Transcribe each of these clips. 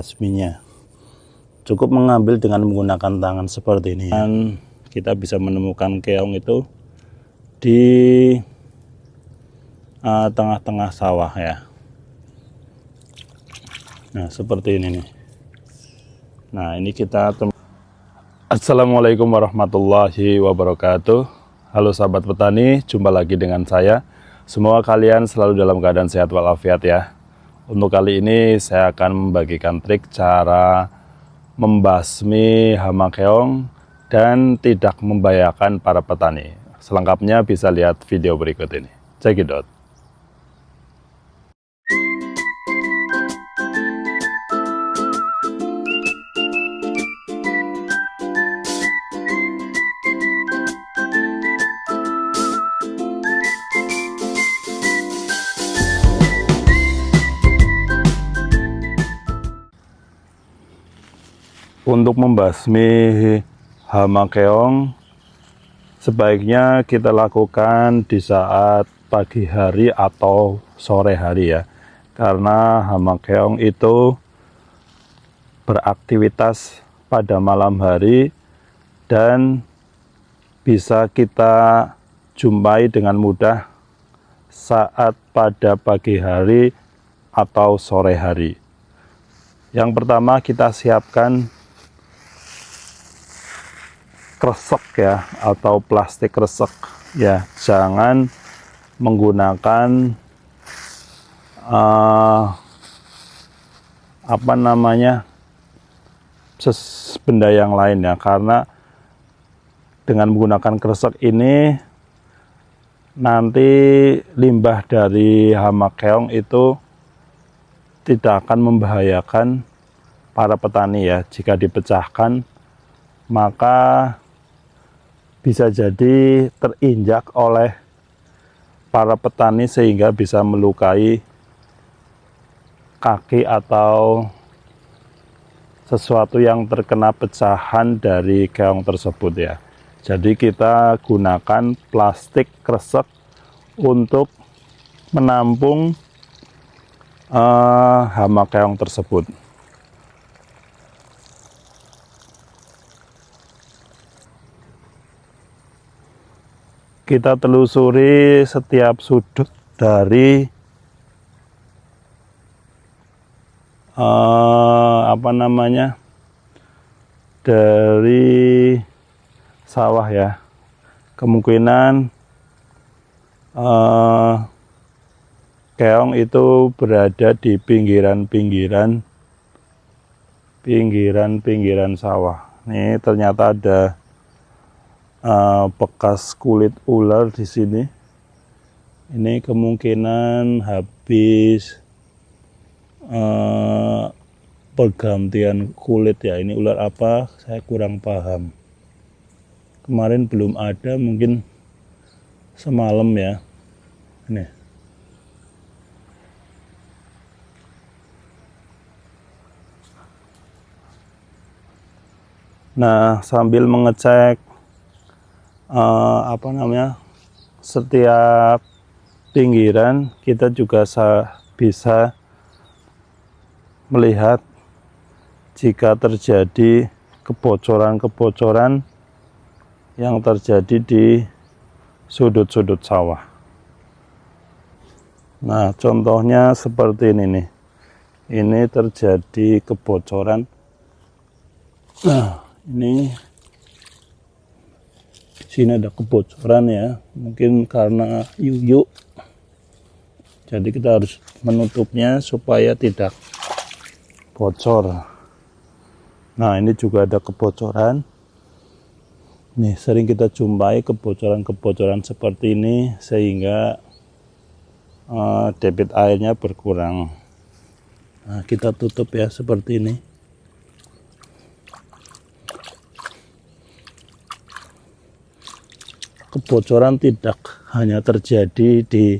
basminya. Cukup mengambil dengan menggunakan tangan seperti ini. Dan kita bisa menemukan keong itu di tengah-tengah sawah ya. Nah, seperti ini nih. Nah, ini kita Assalamualaikum warahmatullahi wabarakatuh. Halo sahabat petani, jumpa lagi dengan saya. Semoga kalian selalu dalam keadaan sehat walafiat ya. Untuk kali ini saya akan membagikan trik cara membasmi hama keong dan tidak membahayakan para petani. Selengkapnya bisa lihat video berikut ini. Check it out. Untuk membasmi hama keong, sebaiknya kita lakukan di saat pagi hari atau sore hari ya. Karena hama keong itu beraktivitas pada malam hari dan bisa kita jumpai dengan mudah saat pada pagi hari atau sore hari. Yang pertama kita siapkan kresek ya, atau plastik kresek ya, jangan menggunakan benda yang lain ya, karena dengan menggunakan kresek ini nanti limbah dari hama keong itu tidak akan membahayakan para petani ya. Jika dipecahkan maka bisa jadi terinjak oleh para petani sehingga bisa melukai kaki atau sesuatu yang terkena pecahan dari keong tersebut ya. Jadi kita gunakan plastik kresek untuk menampung hama keong tersebut. Kita telusuri setiap sudut dari dari sawah ya. Kemungkinan keong itu berada di pinggiran sawah. Ini ternyata ada bekas kulit ular di sini. Ini kemungkinan habis pergantian kulit ya. Ini ular apa? Saya kurang paham. Kemarin belum ada, mungkin semalam ya. Ini. Nah, sambil mengecek setiap pinggiran, kita juga bisa melihat jika terjadi kebocoran-kebocoran yang terjadi di sudut-sudut sawah. Nah, contohnya seperti ini nih. Ini terjadi kebocoran. Nah, ini sini ada kebocoran ya, mungkin karena yuyuk. Jadi kita harus menutupnya supaya tidak bocor. Nah, ini juga ada kebocoran. Nih, sering kita jumpai kebocoran-kebocoran seperti ini sehingga debit airnya berkurang. Nah, kita tutup ya seperti ini. Kebocoran tidak hanya terjadi di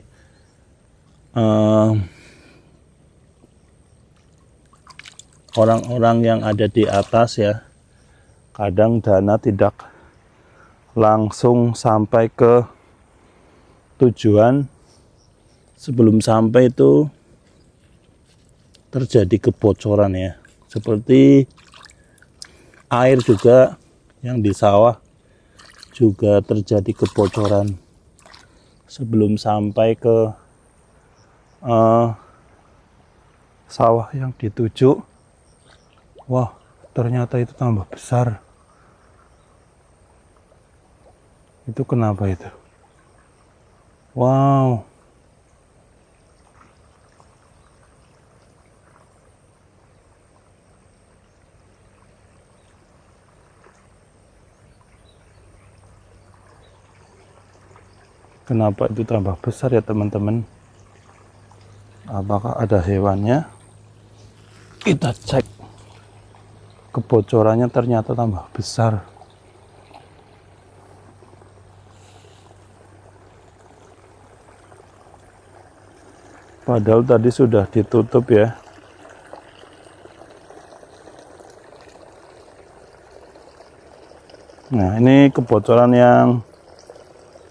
orang-orang yang ada di atas ya. Kadang dana tidak langsung sampai ke tujuan. Sebelum sampai itu terjadi kebocoran ya. seperti air juga yang di sawah juga terjadi kebocoran sebelum sampai ke sawah yang dituju. Wah, ternyata itu tambah besar. Itu kenapa itu? Wow. Kenapa itu tambah besar ya teman-teman? Apakah ada hewannya? Kita cek. Kebocorannya ternyata tambah besar. Padahal tadi sudah ditutup ya. Nah, ini kebocoran yang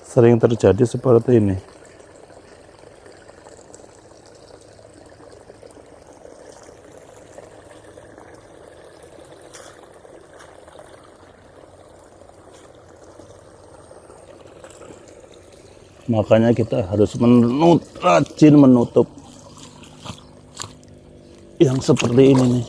sering terjadi seperti ini. Makanya kita harus rajin menutup yang seperti ini nih.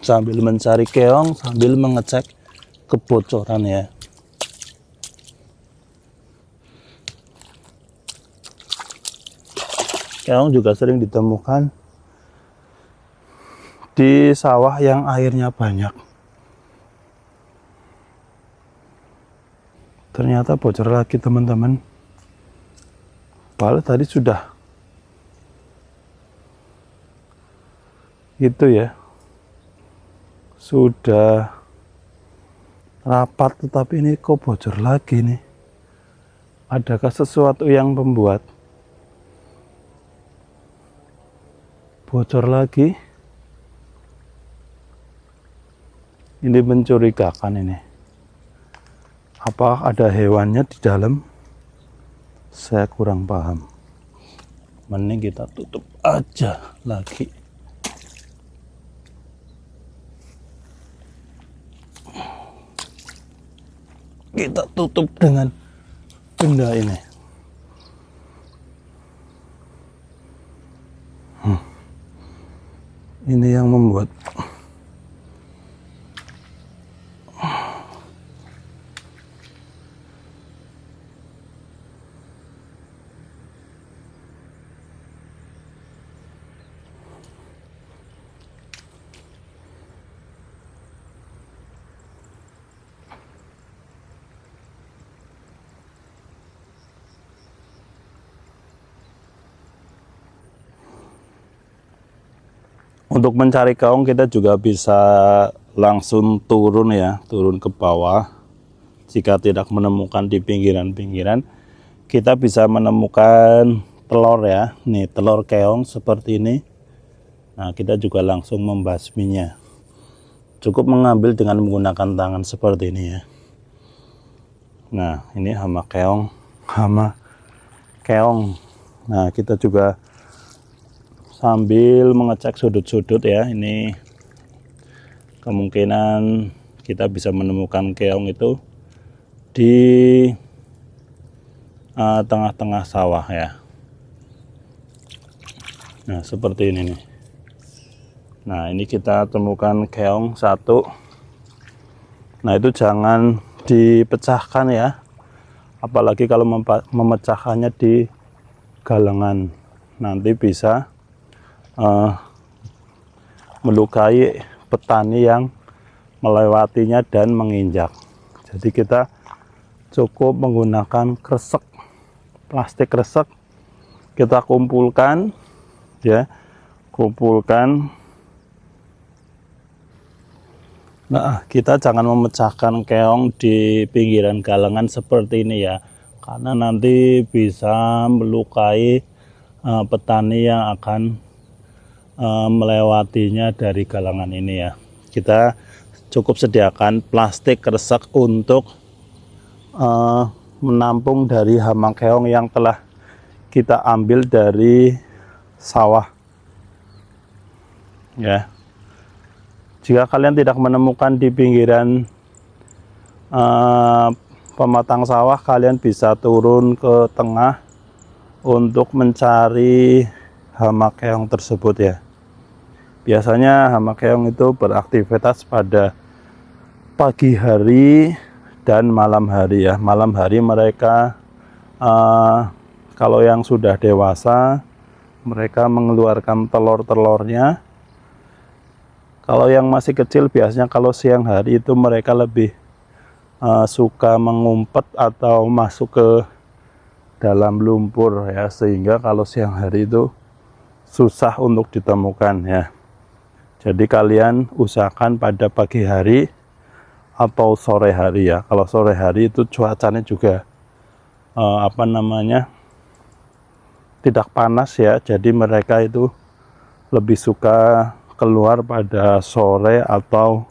Sambil mencari keong, sambil mengecek kebocoran ya. Keong juga sering ditemukan di sawah yang airnya banyak. Ternyata bocor lagi teman-teman. Padahal tadi sudah itu ya, sudah rapat, tetapi ini kok bocor lagi nih. Adakah sesuatu yang membuat bocor lagi? Ini mencurigakan ini. Apa ada hewannya di dalam? Saya kurang paham. Mending kita tutup aja lagi. Kita tutup dengan benda ini. Ini yang membuat untuk mencari keong kita juga bisa langsung turun ya, turun ke bawah. Jika tidak menemukan di pinggiran-pinggiran, kita bisa menemukan telur ya. Nih telur keong seperti ini. Nah kita juga langsung membasminya. Cukup mengambil dengan menggunakan tangan seperti ini ya. Nah ini hama keong. Nah kita juga sambil mengecek sudut-sudut ya, ini kemungkinan kita bisa menemukan keong itu di tengah-tengah sawah ya. Nah seperti ini nih. Nah ini kita temukan keong satu. Nah itu jangan dipecahkan ya, apalagi kalau memecahkannya di galengan, nanti bisa melukai petani yang melewatinya dan menginjak. Jadi kita cukup menggunakan kresek, plastik kresek, kita kumpulkan ya, kumpulkan. Nah, kita jangan memecahkan keong di pinggiran galengan seperti ini ya, karena nanti bisa melukai petani yang akan melewatinya dari galangan ini ya. Kita cukup sediakan plastik kresek untuk menampung dari hama keong yang telah kita ambil dari sawah ya. Jika kalian tidak menemukan di pinggiran pematang sawah, kalian bisa turun ke tengah untuk mencari hama keong tersebut ya. Biasanya hama keong itu beraktivitas pada pagi hari dan malam hari ya. Malam hari mereka kalau yang sudah dewasa, mereka mengeluarkan telur-telurnya. Kalau yang masih kecil, biasanya kalau siang hari itu mereka lebih suka mengumpet atau masuk ke dalam lumpur ya, sehingga kalau siang hari itu susah untuk ditemukan ya. Jadi kalian usahakan pada pagi hari atau sore hari ya. Kalau sore hari itu cuacanya juga tidak panas ya, jadi mereka itu lebih suka keluar pada sore atau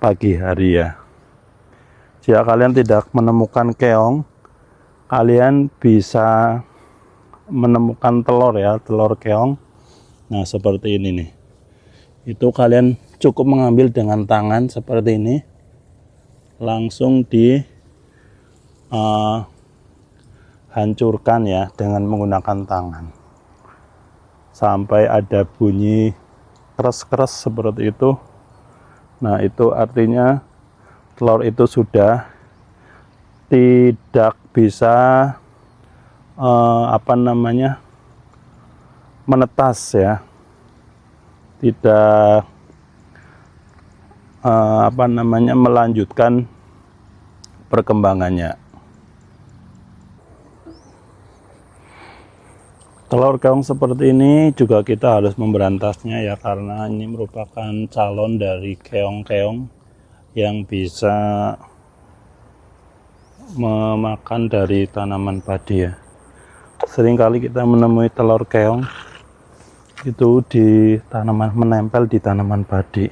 pagi hari ya. Jika kalian tidak menemukan keong, kalian bisa menemukan telur ya, telur keong. Nah seperti ini nih, itu kalian cukup mengambil dengan tangan seperti ini, langsung di hancurkan ya dengan menggunakan tangan sampai ada bunyi keras-keras seperti itu. Nah itu artinya telur itu sudah tidak bisa menetas ya, tidak melanjutkan perkembangannya. Telur keong seperti ini juga kita harus memberantasnya ya, karena ini merupakan calon dari keong-keong yang bisa memakan dari tanaman padi ya. Seringkali kita menemui telur keong itu di tanaman, menempel di tanaman padi.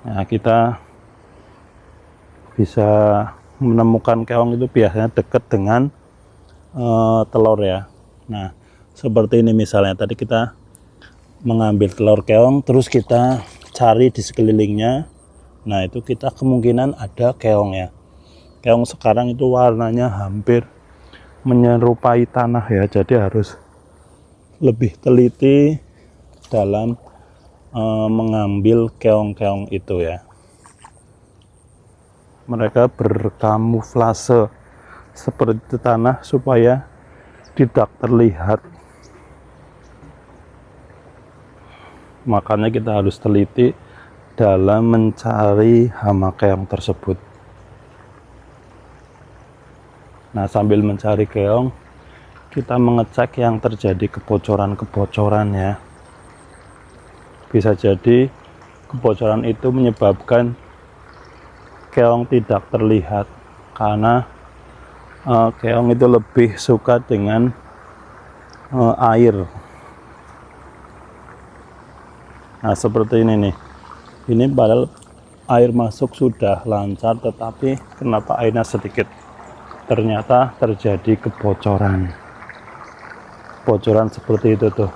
Nah, kita bisa menemukan keong itu biasanya dekat dengan telur ya. Nah seperti ini misalnya, tadi kita mengambil telur keong, terus kita cari di sekelilingnya. Nah itu kita kemungkinan ada keong ya. Keong sekarang itu warnanya hampir menyerupai tanah ya, jadi harus lebih teliti dalam mengambil keong-keong itu ya. Mereka berkamuflase seperti tanah supaya tidak terlihat. Makanya kita harus teliti dalam mencari hama keong tersebut. Nah sambil mencari keong, kita mengecek yang terjadi kebocoran-kebocoran ya. Bisa jadi kebocoran itu menyebabkan keong tidak terlihat, karena keong itu lebih suka dengan air. Nah seperti ini nih, ini padahal air masuk sudah lancar, tetapi kenapa airnya sedikit? Ternyata terjadi kebocoran seperti itu tuh,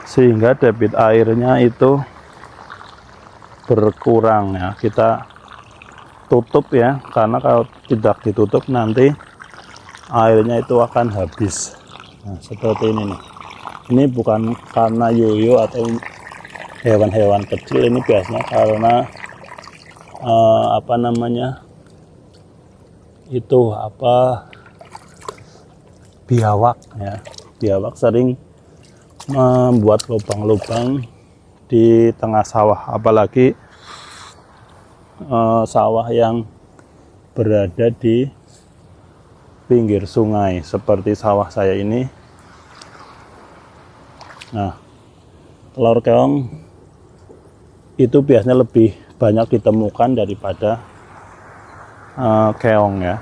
sehingga debit airnya itu berkurang ya. Kita tutup ya, karena kalau tidak ditutup nanti airnya itu akan habis. Nah seperti ini nih. Ini bukan karena yoyo atau hewan-hewan kecil, ini biasanya karena biawak ya. Biawak sering membuat lubang-lubang di tengah sawah, apalagi sawah yang berada di pinggir sungai seperti sawah saya ini. Nah, telur keong itu biasanya lebih banyak ditemukan daripada keong ya.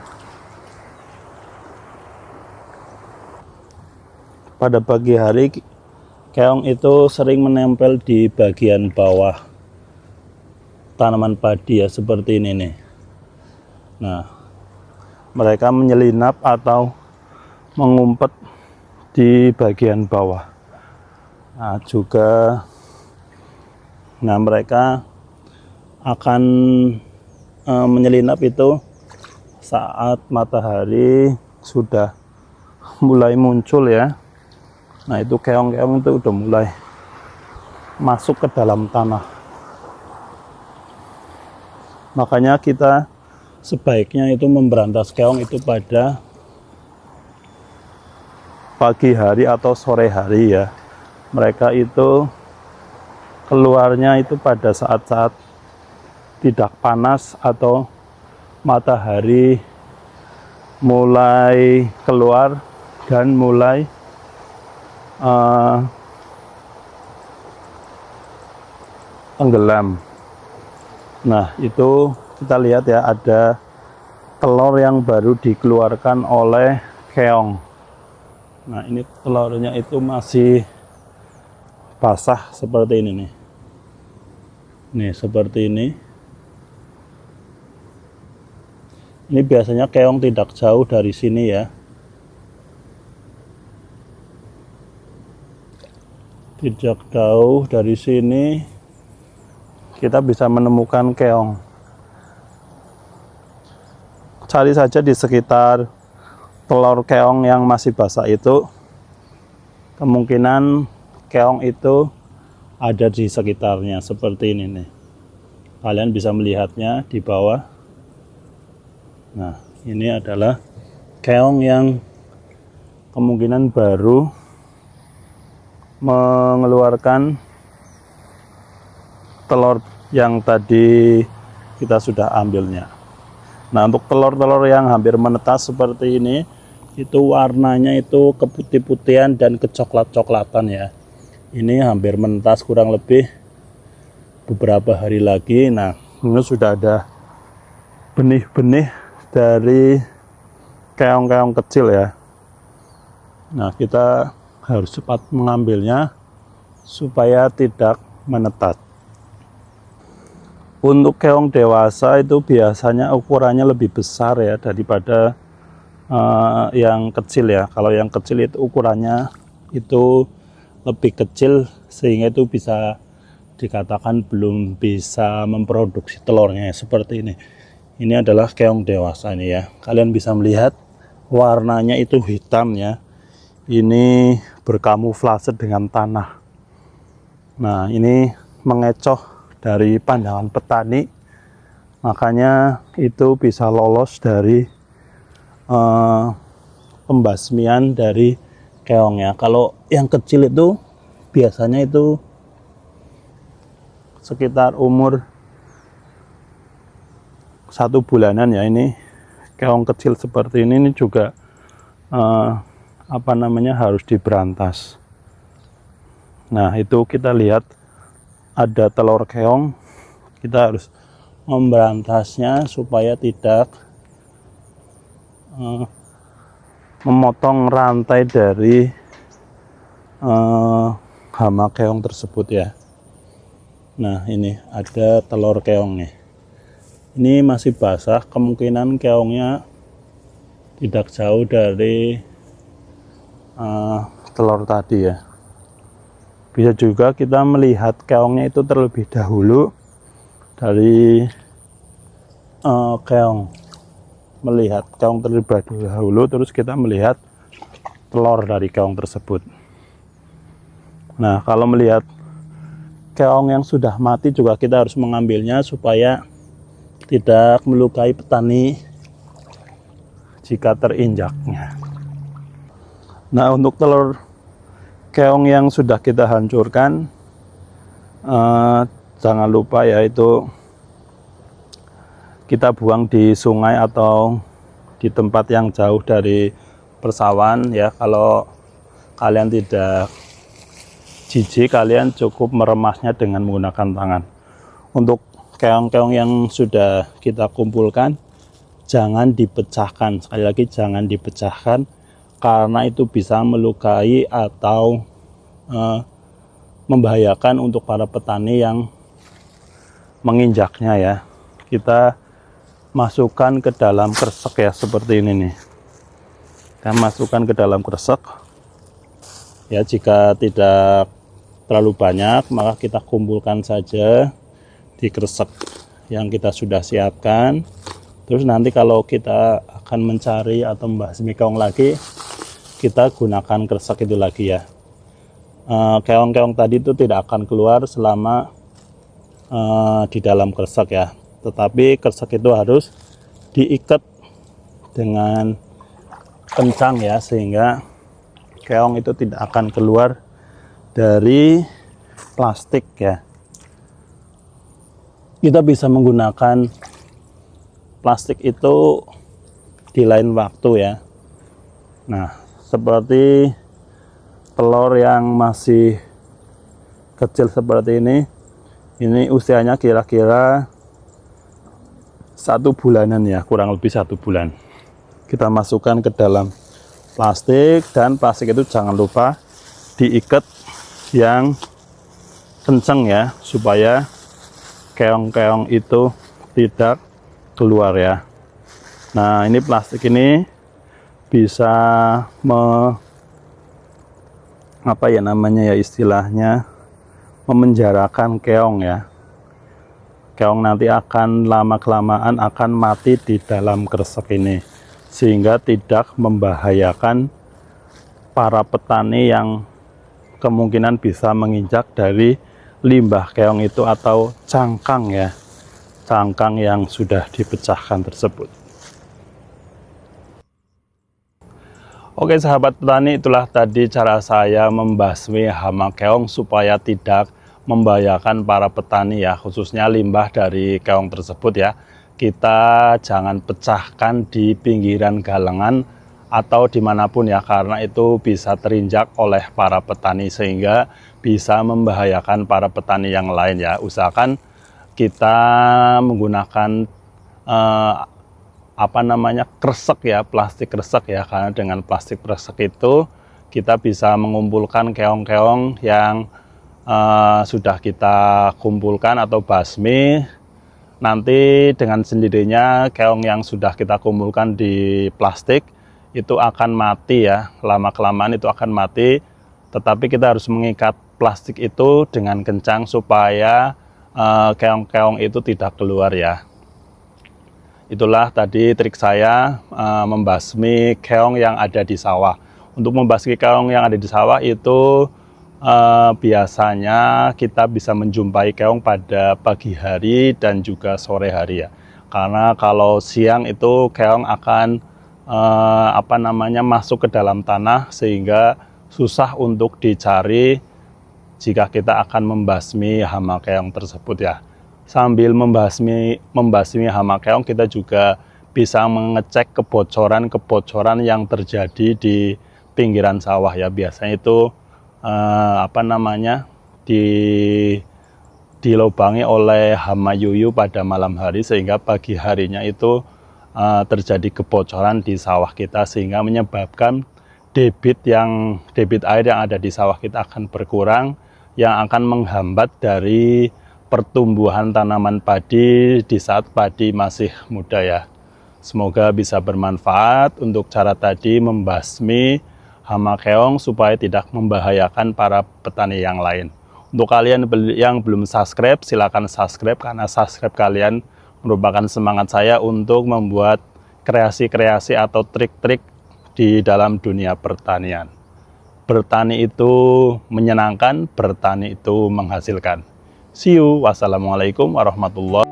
Pada pagi hari keong itu sering menempel di bagian bawah tanaman padi ya, seperti ini nih. Nah, mereka menyelinap atau mengumpet di bagian bawah. Nah, juga mereka akan menyelinap itu saat matahari sudah mulai muncul ya. Nah, itu keong-keong itu udah mulai masuk ke dalam tanah. Makanya kita sebaiknya itu memberantas keong itu pada pagi hari atau sore hari ya. Mereka itu keluarnya itu pada saat-saat tidak panas atau matahari mulai keluar dan mulai tenggelam. Nah, itu kita lihat ya, ada telur yang baru dikeluarkan oleh keong. Nah, ini telurnya itu masih basah seperti ini nih. Nih, seperti ini. Ini biasanya keong tidak jauh dari sini ya. Tidak jauh dari sini kita bisa menemukan keong. Cari saja di sekitar telur keong yang masih basah itu, kemungkinan keong itu ada di sekitarnya seperti ini nih. Kalian bisa melihatnya di bawah. Nah, ini adalah keong yang kemungkinan baru mengeluarkan telur yang tadi kita sudah ambilnya. Nah, untuk telur-telur yang hampir menetas seperti ini, itu warnanya itu keputih-putihan dan kecoklat-coklatan ya. Ini hampir menetas kurang lebih beberapa hari lagi. Nah, ini sudah ada benih-benih dari keong-keong kecil ya. Nah, kita harus cepat mengambilnya supaya tidak menetas. Untuk keong dewasa itu biasanya ukurannya lebih besar ya daripada yang kecil ya. Kalau yang kecil itu ukurannya itu lebih kecil sehingga itu bisa dikatakan belum bisa memproduksi telurnya seperti ini. Ini adalah keong dewasa ini ya. Kalian bisa melihat warnanya itu hitam ya. Ini berkamuflase dengan tanah. Nah, ini mengecoh dari pandangan petani, makanya itu bisa lolos dari pembasmian dari keong ya. Kalau yang kecil itu biasanya itu sekitar umur 1 bulanan ya. Ini keong kecil seperti ini juga harus diberantas. Nah, itu kita lihat ada telur keong, kita harus memberantasnya supaya tidak memotong rantai dari hama keong tersebut ya. Nah, ini ada telur keong nih. Ini masih basah, kemungkinan keongnya tidak jauh dari telur tadi ya. Bisa juga kita melihat keongnya itu terlebih dahulu dari keong. Melihat keong terlebih dahulu, terus kita melihat telur dari keong tersebut. Nah, kalau melihat keong yang sudah mati juga kita harus mengambilnya supaya tidak melukai petani jika terinjaknya. Nah, untuk telur keong yang sudah kita hancurkan, jangan lupa yaitu kita buang di sungai atau di tempat yang jauh dari persawahan ya. Kalau kalian tidak jijik, kalian cukup meremasnya dengan menggunakan tangan. Untuk keong-keong yang sudah kita kumpulkan, jangan dipecahkan. Sekali lagi, jangan dipecahkan, karena itu bisa melukai atau membahayakan untuk para petani yang menginjaknya ya. Kita masukkan ke dalam kresek ya, seperti ini nih. Kita masukkan ke dalam kresek ya. Jika tidak terlalu banyak, maka kita kumpulkan saja di kresek yang kita sudah siapkan. Terus nanti kalau kita akan mencari atau membasmi keong lagi, kita gunakan kresek itu lagi ya. Keong-keong tadi itu tidak akan keluar selama di dalam kresek ya, tetapi kresek itu harus diikat dengan kencang ya, sehingga keong itu tidak akan keluar dari plastik ya. Kita bisa menggunakan plastik itu di lain waktu ya. Nah, seperti telur yang masih kecil seperti ini usianya kira-kira 1 bulanan ya, kurang lebih 1 bulan. Kita masukkan ke dalam plastik, dan plastik itu jangan lupa diikat yang kencang ya, supaya keong-keong itu tidak keluar ya. Nah, ini plastik ini bisa apa ya namanya ya, istilahnya memenjarakan keong ya. Keong nanti akan lama-kelamaan akan mati di dalam kresek ini, sehingga tidak membahayakan para petani yang kemungkinan bisa menginjak dari limbah keong itu atau cangkang ya, cangkang yang sudah dipecahkan tersebut. Oke sahabat petani, itulah tadi cara saya membasmi hama keong supaya tidak membahayakan para petani ya, khususnya limbah dari keong tersebut ya. Kita jangan pecahkan di pinggiran galengan atau dimanapun ya, karena itu bisa terinjak oleh para petani sehingga bisa membahayakan para petani yang lain ya. Usahakan kita menggunakan kresek ya, plastik kresek ya, karena dengan plastik kresek itu kita bisa mengumpulkan keong-keong yang sudah kita kumpulkan atau basmi. Nanti dengan sendirinya keong yang sudah kita kumpulkan di plastik itu akan mati ya, lama-kelamaan itu akan mati. Tetapi kita harus mengikat plastik itu dengan kencang supaya keong-keong itu tidak keluar ya. Itulah tadi trik saya membasmi keong yang ada di sawah. Untuk membasmi keong yang ada di sawah itu biasanya kita bisa menjumpai keong pada pagi hari dan juga sore hari ya. Karena kalau siang itu keong akan masuk ke dalam tanah, sehingga susah untuk dicari jika kita akan membasmi hama keong tersebut ya. Sambil membasmi hama keong, kita juga bisa mengecek kebocoran yang terjadi di pinggiran sawah ya. Biasanya itu dilobangi oleh hama yuyu pada malam hari, sehingga pagi harinya itu terjadi kebocoran di sawah kita, sehingga menyebabkan debit air yang ada di sawah kita akan berkurang, yang akan menghambat dari pertumbuhan tanaman padi di saat padi masih muda ya. Semoga bisa bermanfaat untuk cara tadi membasmi hama keong supaya tidak membahayakan para petani yang lain. Untuk kalian yang belum subscribe, silakan subscribe, karena subscribe kalian merupakan semangat saya untuk membuat kreasi-kreasi atau trik-trik di dalam dunia pertanian. Bertani itu menyenangkan, bertani itu menghasilkan. See you. Wassalamualaikum warahmatullahi wabarakatuh.